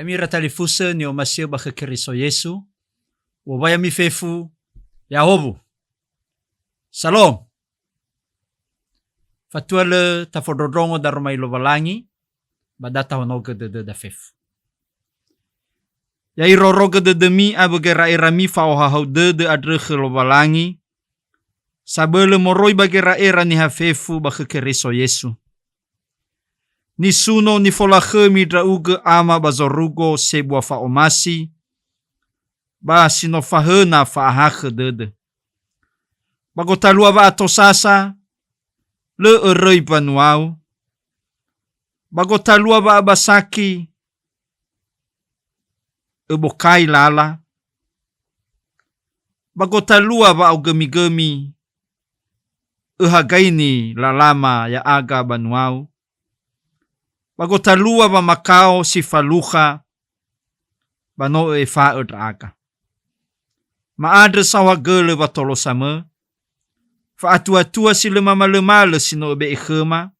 Amira talifusa ni omasio baka Kristo Yesu. Wabaya mifefu Yahobu. Salom. Fatuale tafododrongo darumay lovalangi. Badata honoga de fefu. Ya iroroga de demi abagera irami faohahau de adrege lovalangi. Sabele moroi bagera era ni hafefu baka Kristo Yesu. Ni suno ni folakhe midra uge ama bazorugo sebua faomasi. Ba sino fahena faahake dede. Bagotalua ba atosasa. Le erei panuau. Bagotalua ba abasaki. Ebokai lala. Bagotalua ba augemi-gemi. Ehagaini lalama ya aga banuau. Bagotalua ba makao si faluha. Bano e fa aga. Maadre sawa gele ba tolo sama. Fa atua si lemama sino be ekhema.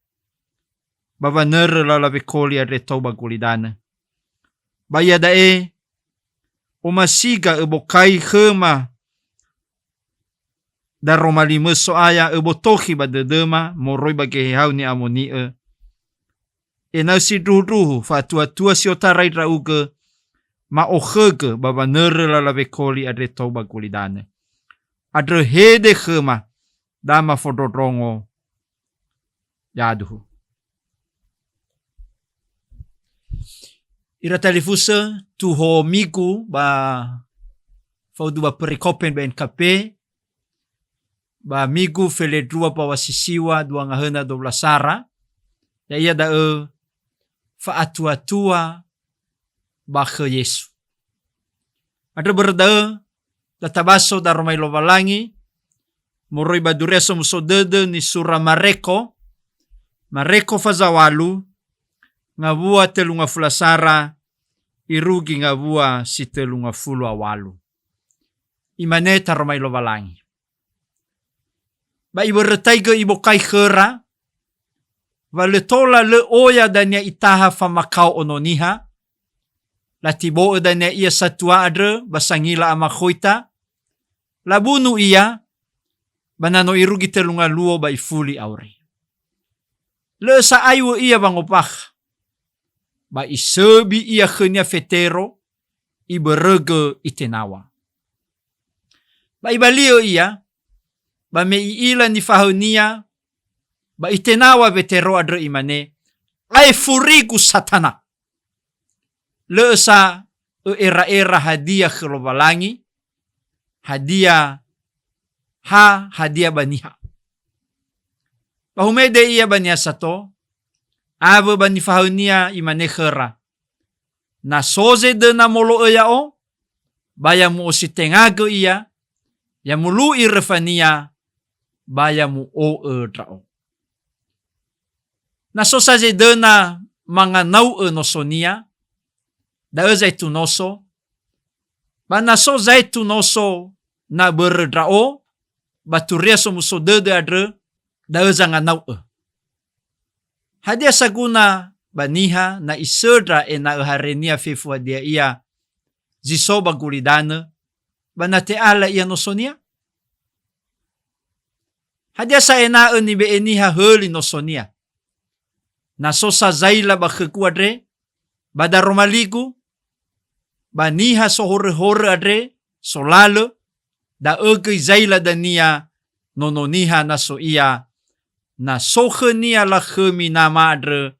Bava nere lala bekoli adre tau bagulidana. Baya dae. Omasiga ebokai khema. Daromali meso aya ebotohi ba dedema. Moroi bagehau ni amoni e. Enau si duhu fa atua si otarai rauge. Ma ochege baba nere lala bekoli adre tau bagulidana. Adre hede khema. Dama fododrongo yaduhu. Ira talifusa tuho migu ba faudu ba perikopen ba NKP ba migu fele drua pa wasisiwa dua ngahena 12 sara ya iya da fa atua ba ke Yesu. Ada berda databaso da romai lovalangi moroi badureso musodede ni sura Mareko fazawalu ngabua telunga fulasara irugi ngabua si telunga fulu awalu. Imane taromai lovalangi. Ba iberetaiga ibokai khera valetola le oya dania itaha famakau ononiha latibo dania ia satua adre basangila ama khoita labunu ia banano irugi telunga luo ba ifuli auri. Le sa aiwo ia bangopah. Ba isebi ia khenya fetero iberege itenawa. Ba ibalio ia ba meiila ni fahonia ba itenawa vetero adre imane ai furigu satana. Le sa era hadiah kelobalangi hadiah baniha. Bahumede ia bania sato. Ave bani fahunia imane khera. Na soze de na molo ea o. Baya mu ositengago ia. Ya mulu irefania. Baya mu o drao. Na sosaze de na manganau nosonia. Da zaitu noso. Bana so zaitu noso na berdrao. Baturia so musodede adre. Da zangan nau hadia saguna baniha na isedra na harenia fefua dia ia ziso bagulidana banate ala ia nosonia. Hadia sa ena ni be eniha heli nosonia. Na sosa zaila bakekuadre badaromaligu baniha sohore adre solale da ege zaila dania nononiha naso ia na sokhenia la khemi na madre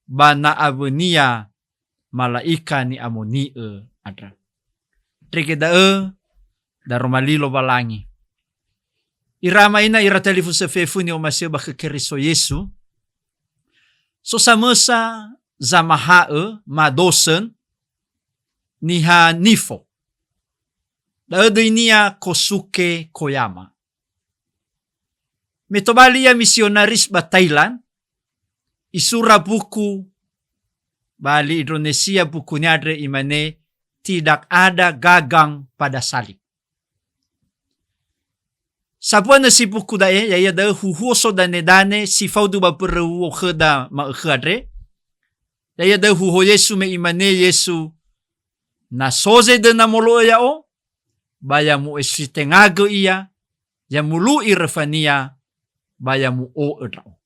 bana avenia malaika ni amoni adra. Treke da romalilo balangi. Irama ina ira telifu sefefu ni omasio baka Kristo Yesu. So samesa zamahae madosen niha nifo. Da inia Kosuke Koyama. Metobalia misionaris ba Thailand. Isura buku bali Indonesia buku nyadre imane tidak ada gagang pada salib. Sabuana si buku dae ya da huhuoso dane si faudu ba peru kheda ma khadre. Ya da huho Yesu me imane Yesu Na soze de na molo ya o, baya mu esitengago iya, ya mulu irefania, baya mu o erao.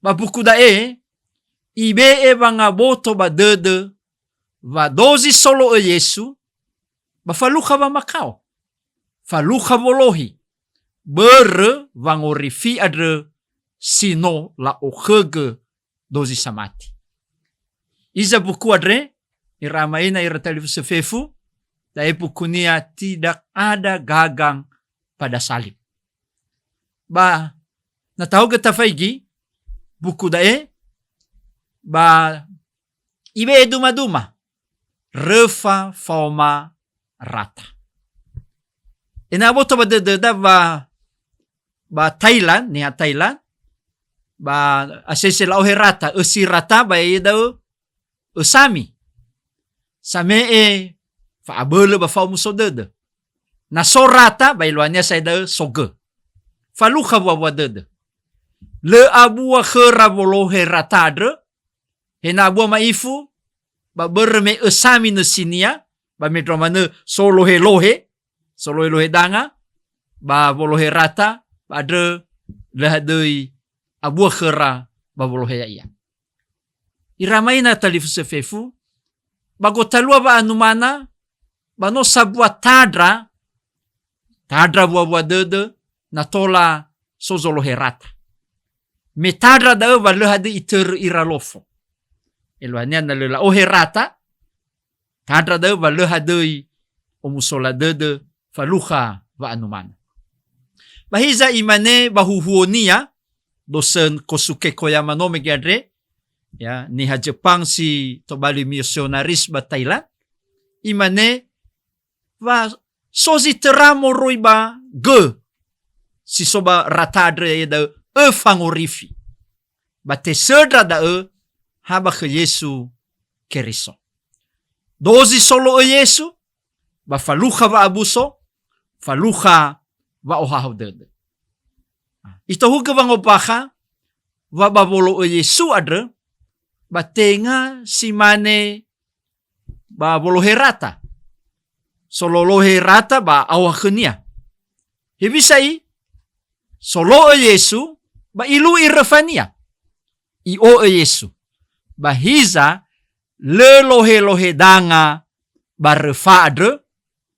Ba buku da ibe banga boto ba dede, va dozi solo Yesu, ba faluka ba makao. Faluka volohi, bere vangorifi adre, sino la okege dozi samati. Iza buku adre, iramaina iratalifu sefefu, dai bukunia tidak ada gagang pada salib. Ba, natahu kita faigi, buku dae, ba, ibe duma-duma, refa fauma rata. Inaboto ba dededa ba Thailand, niya Thailand, ba asese la oherata, usi rata ba daw usami. Same fa abele ba fa musodede. Na sorata ba ilwania sa daw soge. Faluka wa dede. Le abua khera volohe ratadre, hena abua maifu, ba berme usami no sinia, ba medromane solohe lohe danga, ba volohe rata, ba adre lehadei abua khera ba volohe ya iya. Iramaina talifu sefefu, bago talua ba anumana, ba no sabua tadra bua dede, na tola sozolohe rata. Metadra da ba lehade iter iralofo. Eluania na lela oherata, tadra da ba lehade omusola dede, faluha va anumana. Bahiza imane bahuhuonia, dosen Kosuke Koyama no megadre, ya, niha Jepang si tobali misionaris ba Thailand, imane va sozi teramo roi ba ge, si soba ratadre ya da fangorifi. Ba te sedra da haba ke Yesu keriso. Dozi solo Yesu, ba faluha va abuso, faluha va ohaho dede. Ito huga bang opaha, va babolo Yesu adre, ba tenga si mane ba bolohe rata. Sololohe rata ba awakenia. Hebisai, solo Yesu, ba ilu irefania. Io Yesu. Ba hiza, le lohe danga, ba refa adre,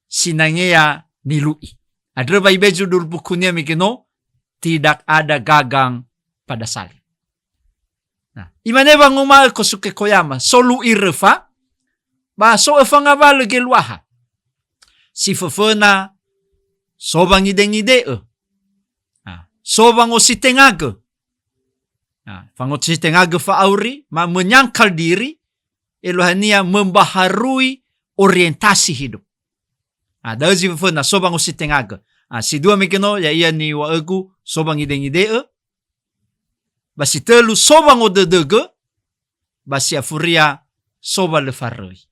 sinangea nilui. Adre ba ibe judul bukunya mikino, tidak ada gagang pada salib. Nah, imane bang umal Kosuke Koyama, solu irefa, ba so efangabal geluaha. Si fefena, sobang ide-ide sobang ositengage. Fangot sitengage fa auri, ma menyangkal diri, elohania membaharui orientasi hidup. Dari si fefena, sobang ositengage. Si dua mikino, ya iya ni waegu, sobang ide-ide basi telu sobang odedege, basi afuria soba lefaroi.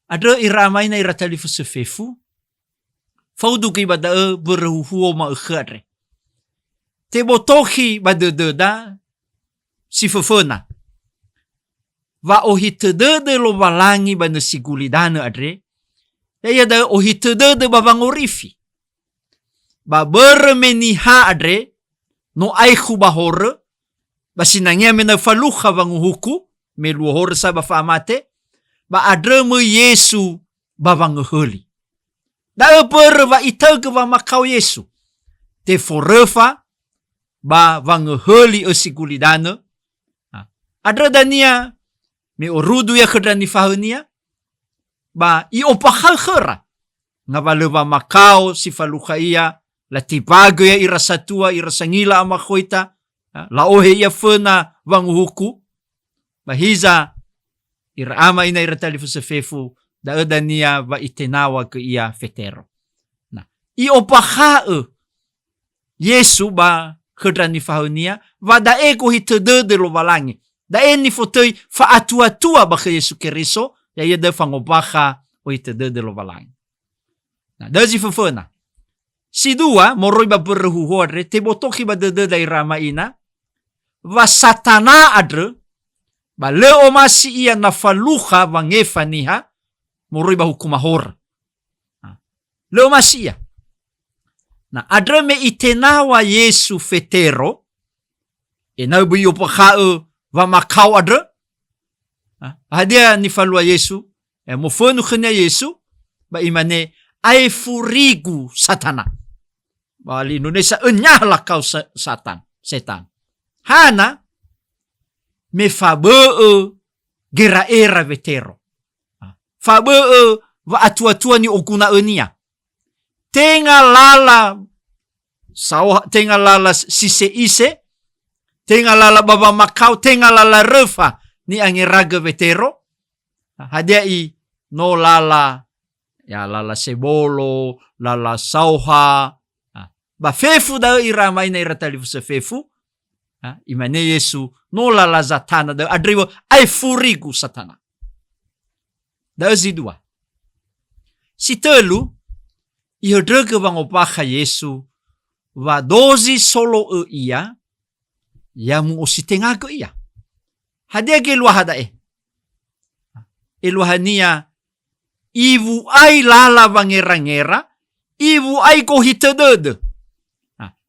Ada iramai na iratalifu sefefu, faudu ki bada berhuhuo ma khare. Te botohi badededa si fefena. Va ohitedede lo balangi bana sigulidana adre. Ya da ohitedede babangorifi. Ba bermeniha adre no aihu bahore basinangya mena faluha banguhuku meluhor sa bafamate. Ba adre me Yesu babangeheli. Da per va itege va makau Yesu. Te forefa ba vangeheli esigulidane. Adre dania me orudu ya kedani fahenia. Ba i opahal khera. Nga valeva makau si faluha ia la tibago ya irasatua irasangila amakhoita. La ohe ia fena vanguhuku. Bahiza irama ina iratalifu sefefu da edania va itenawa ke ia fetero. Nah, i opahae Yesu ba kedrani fahunia va da ego hitede lo balangi. Da eni fotoi fa atua ba ke Yesu keriso ya ia de fangobaha o hitede lo balangi. Nah, dazi fefena. Si dua moroi ba berhuhuadre te botoki ba de da irama ina va satana adre Ba leo masi ia na faluha vangefa niha moroi ba hukumahora. Leo masi ia. Na adre me itenawa Yesu fetero, enau bu yo pakao va makau adre. Hadia ni falua Yesu, mo fonu khnya Yesu, ba imane ai furigu satana. Ba li Indonesia enyah kau setan. Hana me fabeo gera era vetero. Fabeo va atua ni okuna enia. Tenga lala sise ise, tenga lala baba makau, tenga lala refa ni angeraga vetero. Hadia i no lala, ya lala sebolo, lala sauha. Ba fefu da iramai na iratalifu se fefu. Imane Yesu no lala zatana da adriwo ai furigu satana. Da zidua. Si telu, iho drege vangopaka Yesu va dozi solo ia, yamu ositengago ia. Hadia ge luahada eluhania ivu ai lala vangera-ngera, ivu ai ko hitedede.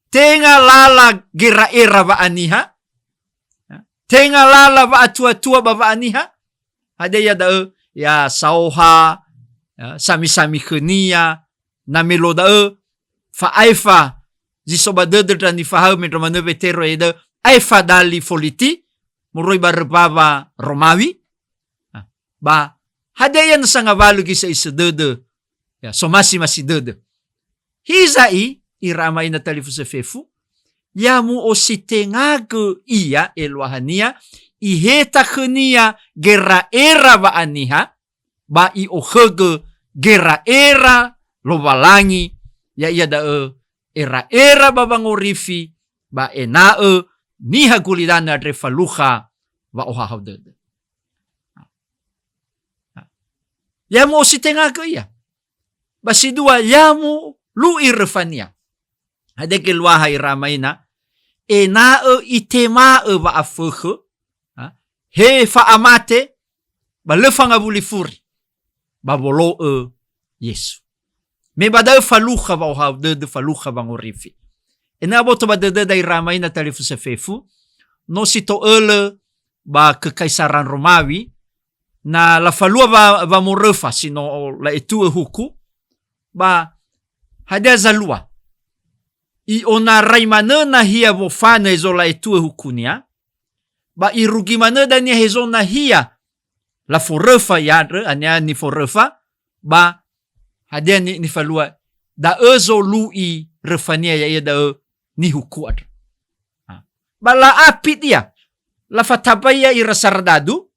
Tenga lala gera era va aniha, tenga lala va atua ba aniha. Hadia ya sauha, sami-sami khenia, na meloda fa aifa zisoba dedra ni fahau medro manu vetero eda aifa dali foliti moroi barbava Romawi ba hadayan sanga valu gisa isedede ya so masih dede hizai iramai na talifu sefefu yamu ositengago ia elwahania iheta khenia gera era va aniha ba i ohege gera era lovalangi ya ia da era babangorifi ba enae niha gulidana drefaluha va ohahaudede. Yamu ositengago ia. Basidua yamu lu irfania. Hadeke luaha iramaina enae itemae va afehe he fa amate ba lefanga bulifuri ba bolo Yesu. Me badau faluha va ohaudede faluha vangorifi. Ena boto ba dede dai ramaina talifu sefefu no sito ele ba kekaisaran Romawi na la falua va morefa sino la etue huku ba hadia zalua i ona raimane na hia vo fane zo la etue hukunia ba irugi mane dan ya hezo na hia la forefa yadre anya ni forefa ba hadia ni falua da ezo lui refania ya da ni huku adre. Ba la apit ya la fatabaya irasardadu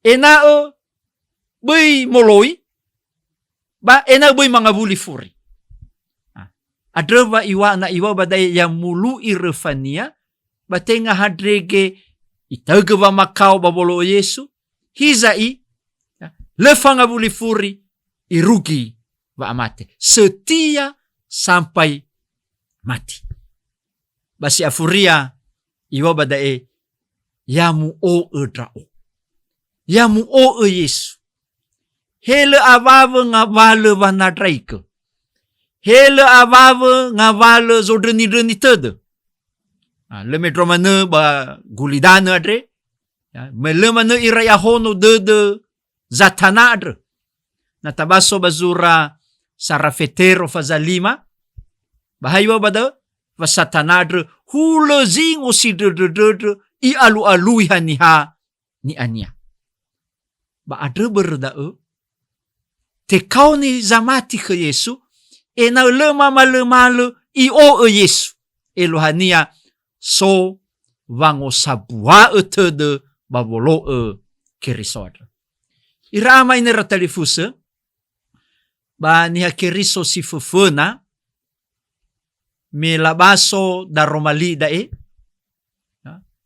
enae bui moloi ba enae bui mangabuli furi. Adreva iwa badai yang mulu irefania batenga hadrege itauge ba makau babolo Yesu hizai lefanga buli furi irugi ba amate setia sampai mati. Basi afuria iwa badai yamu o edrao. Yamu o Yesu. Hele avave ngavale vanadraike. Hele avave ngavale zodreni tede. Le medromane ba gulidane adre. Melemane iraya hono dede zatana adre. Natabaso bazura sarafetero fazalima. Bahaywa bada vasatana adre. Hule zingo si dede i alu-alui haniha ni ania. Ba adre berdae te kau ni zamati ke Yesu ena lemale i o Yesu elohania so vango sabua etede babolo kerisodra. Irama ina ratalifuse ba niha keriso si fufuna me labaso da romali dae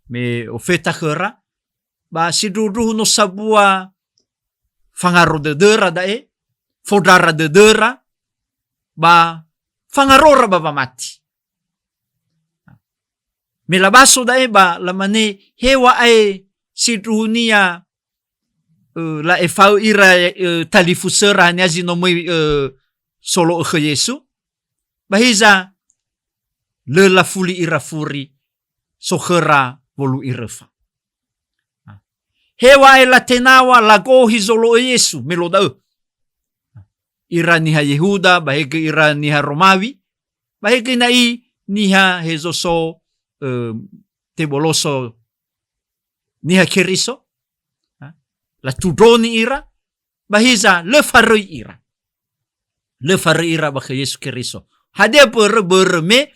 me ofeta khera ba sidrudu no sabua fangaro dedera dae fodara dedera ba fangarora baba mati. Melabaso dae ba lamane hewa ai sidrunia la efau ira talifusera ni azinomoi solo ke Yesu bahiza le la fuli ira furi sokhera volu irefa hewa ela tenawa lago hizolo Yesu meloda ira niha Yehuda bahege ira niha Romawi bahege nai niha hezoso teboloso niha keriso la tudoni ira bahiza le faroi ira baka Yesu keriso hade ber me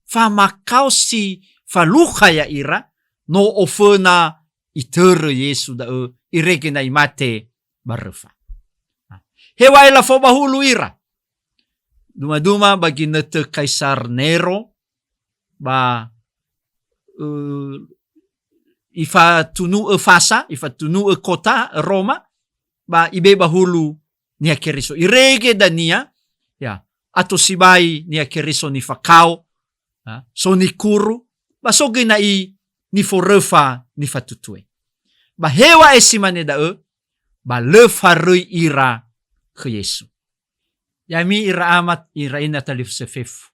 famakau si faluha ya ira no ofena itere Yesu da irege na imate barefa hewa ela fo bahulu ira duma bagi nete Kaisar Nero ba ifa tunu fasa ifa tunu kota Roma ba ibe bahulu nia keriso irege dania ya ato sibai nia keriso ni fakao so ni kuru ba soge na ni forefa ni fatutue ba hewa esimane da ba le farui ira ke Yesu yami ira amat ira ina talif sefef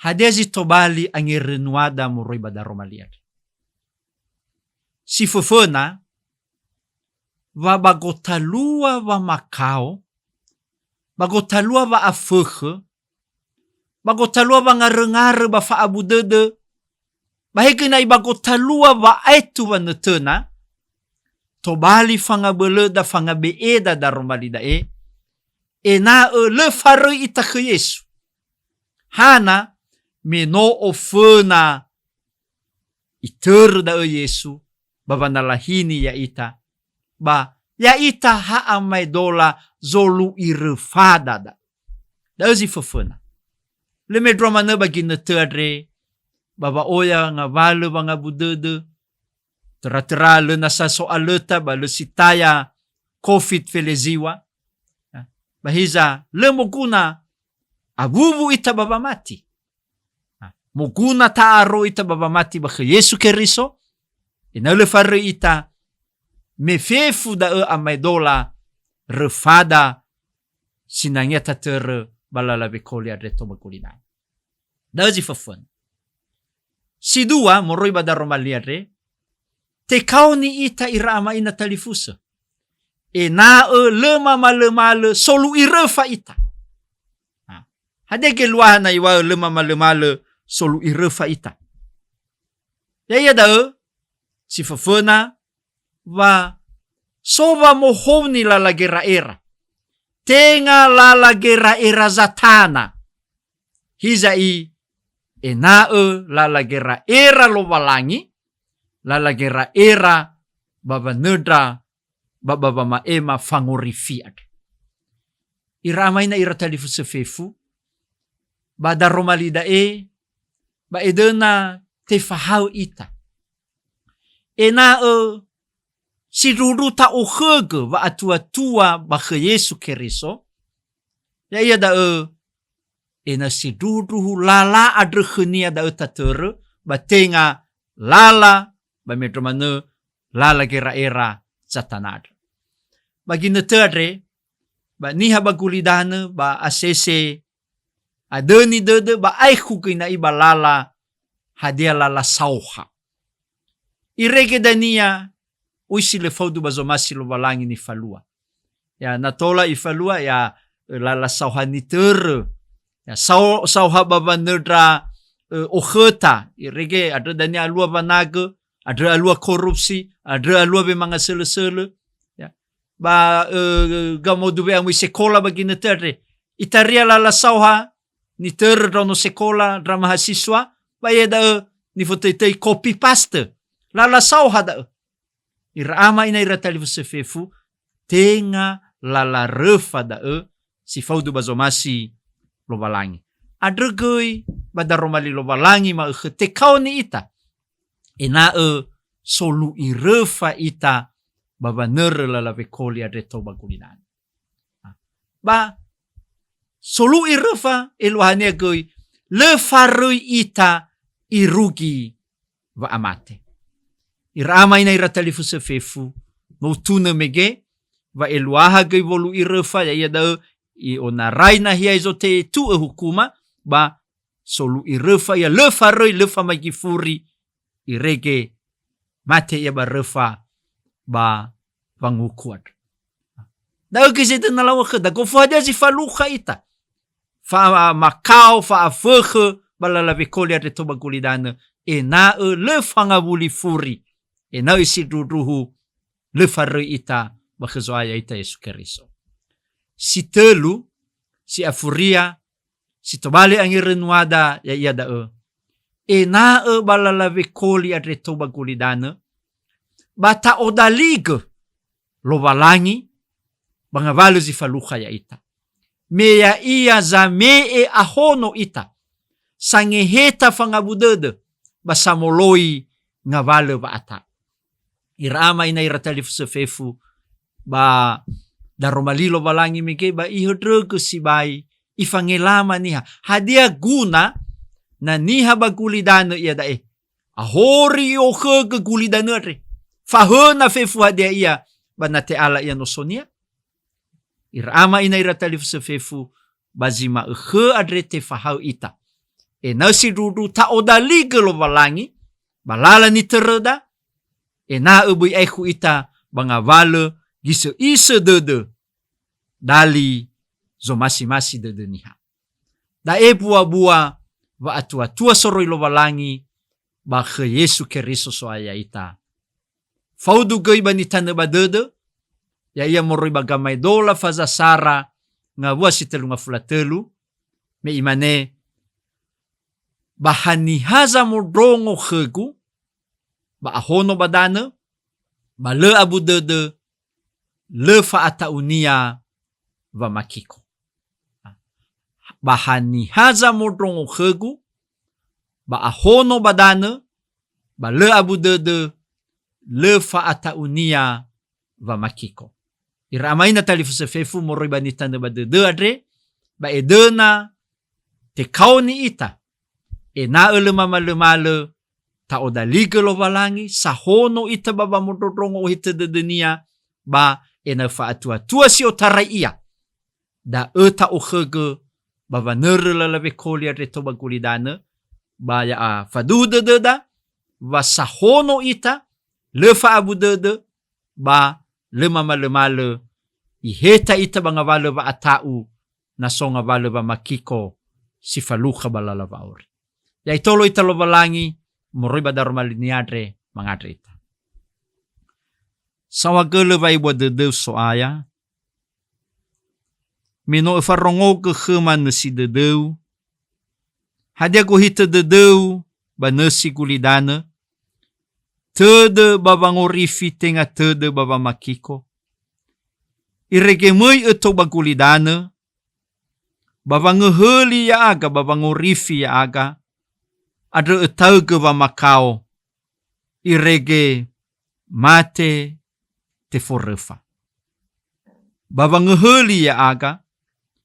hadezi tobali angirenuada moroi bada Romaliad si fofona va bagotalua va makao bagotalua va afege bagotalua va ngare ba fa abudede baheke na bagotalua va aitu va netena tobali fanga beleda fanga beeda da Romalida na le faroi ita ke Yesu hana me no ofena iter da Yesu babana lahini ya ita ba ya ita ha amai dola zolu irfada da zi fofena le medroma ne bagi netadre baba oya nga vale nga budede tera le nasa soaleta ba le sitaya COVID feleziwa bahiza le moguna abubu ita baba mati moguna taaro ita baba mati ba Yesu keriso ina le farre ita me fefu da amai dola refada sinangeta ter balala bekoli adreto bakulina da zi fofon si dua moroi bada Romaliadre te kauni ita irama ina talifusa na lemale solu irefa ita hadege luahana iwa lemale solu irefa ita ya da si fofona va sova mohoni la lagera era tenga la lagera era zatana hiza la lagera era lovalangi la lagera era baba nedra baba maema fangorifiad irama ina ira talifu sefefu bada Romalida ba edena te fahau ita si ruru ta ohege va atua ba Yesu keriso ya da ena si ruru lala adrehenia da tatere ba tenga lala ba medromane lala gera era zatanad bagi netadre ba niha bagulidane ba asese adeni dede ba aiku kina iba lala hadia lala sauha irege dania uisi le faudu bazomasi lo balangi ni falua ya natola ifalua ya lala sauha ni ter ya sauha baba nedra okheta irege ada dania alua banaga ada alua korupsi ada alua be manga sele ya ba gamodu be amu sekolah bagi netadre itaria lala sauha ni ter dono sekolah drama mahasiswa ba yeda ni fotetei copy paste lala sauha da irama ina ira talifu sefefu tenga lala refa da si faudu bazomasi lobalangi adregoi bada Romali lobalangi ma te kauni ita ina solu irefa ita baba nere lala vekoli adreto bagulinan ba solu irefa eluhania goi le farui ita irugi va amate Iramay na iratalifu sa fefu. No tuna mege. Va eluaha gay volu irefa ya da i onaray na hiya izote tu hukuma ba solu irefa ya lefa roi lefa magifuri irege mate ya ba refa ba vangukuat. Da kisi de na lawa da ko fa si faluha ita. Fa makau fa afege balala vekolia de tobagulidana na lefa ngabuli furi na isi duduhu lefa roi ita bakezoaya ita Yesu Keriso. Si telu, si afuria, si tobali ang irenwada ya yada na balalave koli adre tobagulidana, bata odalig lo balangi, bangavalo zi faluha ya ita. Meya iya za mee ahono ita, sangeheta fangabudede, basamoloi ngavalo ba ata. Irama ina iratalif sa fefu, ba daromalilo balangi meke ba ihodrego si bai ifangelama niha hadia guna na niha bagulidano iya dae ahori o ke gulidano re fahona fefu hadia iya banate ala iya no sonia irama ina iratalif se fefu bazima adrete fahau ita nasi dudu ta odalige lo balangi balala ni tereda na ubui eku ita bangavale gisa isa dede dali zo masi dede niha. Da bua-bua va atua soroi lo balangi ba ke Yesu Keriso so aya ita. Faudu gay ba ni tane ba dede ya ia moroi bagamay dola faza sara nga bua si telu nga fulatelu me imane bahanihaza modrongo khegu ba ahono badana ba le abu dede le faataunia va makiko. Bahani haza modrongo khegu, ba ahono badane, ba le abu dede, le faataunia va makiko. Iramay na talifu sa fefu moroi banita na ba dede adre, ba edena te kauni ita, na malemale ta odalige lo balangi, sahono ita baba modrongo hita dedenia, ba ena faatua si otarai ia da ta ohege bava nerla vekolia de tobagulidana ba ya fadu deda va sahono ita le fa abu dede ba le malemale iheta ita bangavale va atau na songa vale va makiko si faluha balala vauri ya itolo ita lo balangi moriba darmaliniadre mangadre ita. Sawagele vai bua dedeu so aya. Mino farongo ke kheman si dedeu. Hadia ko hita dedeu ba nasi gulidana. Tede babangorifi tenga tede baba makiko. Iregemui eto bagulidana. Babangeheli ya aga babangorifi ya aga. Ada etauge ba makao. Irege mate te forefa. Babang ngeheli ya aga,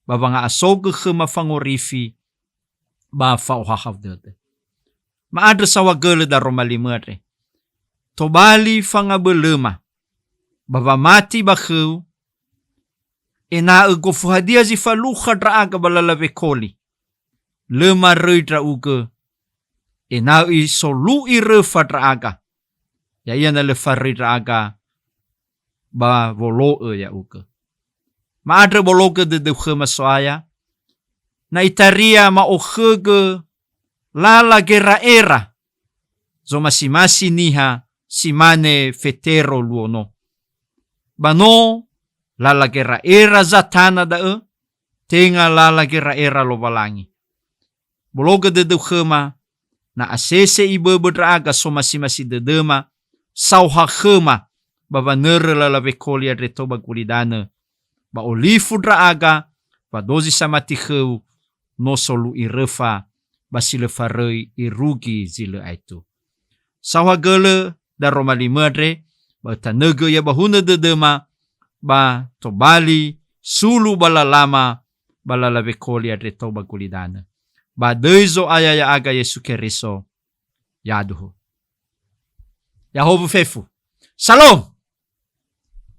babang asoge khema fangorifi, ba fauhahav dede. Maadre sawagele da romalimere. Tobali fangabelema, baba mati bakheu, ena egofuhadia zi faluha dra aga balalave koli. Lema reidra uge, ena solu irefa dra aga. Ya iana le faridra aga, ba volo ya uke. Maadre bologe de khema soaya. Na itaria ma okhege lala gera era. Zo masi niha simane fetero luono. Bano lala gera era zatana da tenga lala gera era lo balangi. Bologe de khema na asese ibe bedraga so masi de dema sauha khema baba nere la vekolia de toba gulidana ba olifu draaga ba dozi samati kheu no solu irefa ba sile farei irugi zile aitu sawa gele da romali madre ba tanege ya bahuna de dema ba tobali sulu balalama balala vekolia de toba gulidana ba deizo aya ya aga Yesu Keriso yaduhu Yahovu fefu. Shalom.